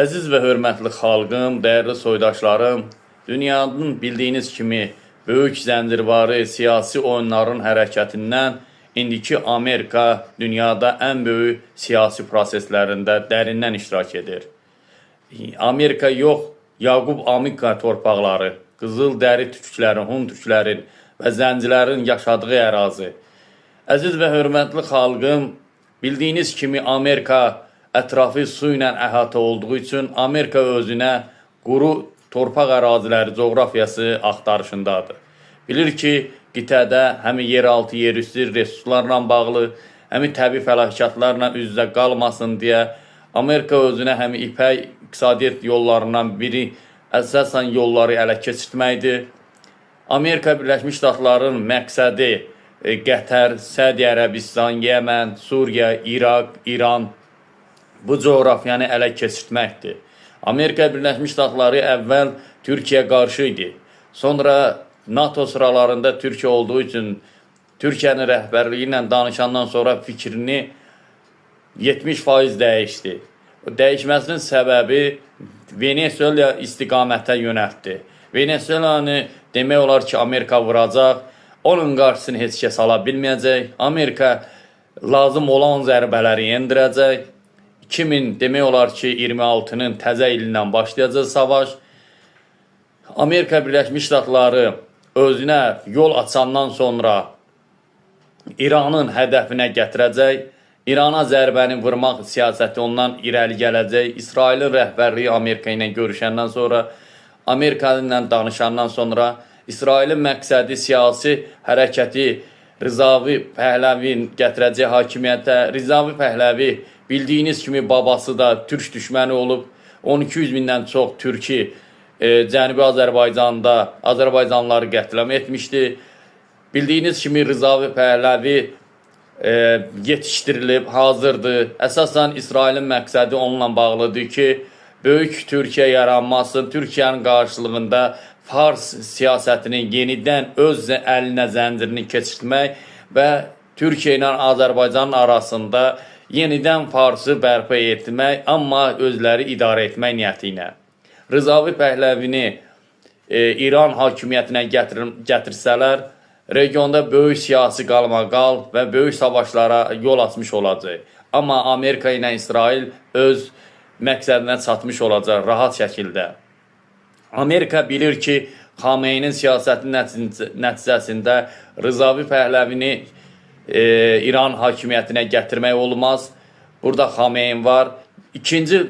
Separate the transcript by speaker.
Speaker 1: Əziz və hörmətli xalqım, dəyərli soydaşlarım, dünyanın bildiyiniz kimi böyük zəncirvarı siyasi oyunların hərəkətindən indiki Amerika dünyada ən böyük siyasi proseslərində dərindən iştirak edir. Amerika yox, Yaqub Amika torpaqları, qızıl dəri türklərin, Hun türklərin və zəncilərin yaşadığı ərazi. Əziz və hörmətli xalqım, bildiyiniz kimi Amerika ətrafı su ilə əhatə olduğu üçün Amerika özünə quru torpaq əraziləri coğrafiyası axtarışındadır. Bilir ki, qitədə həmin yeraltı, yerüstü resurslarla bağlı, həmin təbii fəlakətlərlə üz-üzə qalmasın deyə Amerika özünə həmin ipək iqtisadiyyat yollarından biri əsasən yolları ələ keçirtməkdir. Amerika Birləşmiş Ştatların məqsədi Qətər, Səudiyyə Ərəbistan, Yəmən, Suriya, İraq, İran bu coğrafiyanı ələ keçirtməkdir. Amerika Birləşmiş Ştatları əvvəl Türkiyə qarşı idi. Sonra NATO sıralarında Türkiyə olduğu üçün Türkiyənin rəhbərliyi ilə danışandan sonra fikrini 70% dəyişdi. Dəyişməsinin səbəbi Venezuela istiqamətə yönəltdi. Venezuelanı demək olar ki, Amerika vuracaq. Onun qarşısını heç kəs ala bilməyəcək. Amerika lazım olan zərbələri endirəcək. 2000 demək olar ki, 26-nın təzə ilindən başlayacaq savaş. Amerika Birləşmiş Ştatları özünə yol açandan sonra İranın hədəfinə gətirəcək. İrana zərbəni vurmaq siyasəti ondan irəli gələcək. İsrailin rəhbərliyi Amerika ilə görüşəndən sonra, Amerika ilə danışandan sonra İsrailin məqsədi siyasi hərəkəti Rizavi Pəhləvin gətirəcək hakimiyyətə. Rizavi Pəhləvi bildiyiniz kimi babası da türk düşməni olub. 1200 mindən çox türki Cənubi Azərbaycanda Azərbaycanlıları qətlam etmişdi. Bildiyiniz kimi Rizavi Pəhləvi yetişdirilib, hazırdır. Əsasən İsrailin məqsədi onunla bağlıdır ki, böyük Türkiyə yaranmasın, Türkiyənin qarşılığında Fars siyasətini yenidən öz əlinə zəncirini keçirtmək və Türkiyə ilə Azərbaycanın arasında yenidən Farsı bərpa etmək, amma özləri idarə etmək niyyəti ilə. Rizavi Pəhləvini İran hakimiyyətinə gətirsələr, regionda böyük siyasi qalmaqal və böyük savaşlara yol açmış olacaq. Amma Amerika ilə İsrail öz məqsədinə çatmış olacaq rahat şəkildə. Amerika bilir ki, Xameynin siyasətinin nəticəsində Rizavi Pəhləvini İran hakimiyyətinə gətirmək olmaz. Burada Xameyn var. İkinci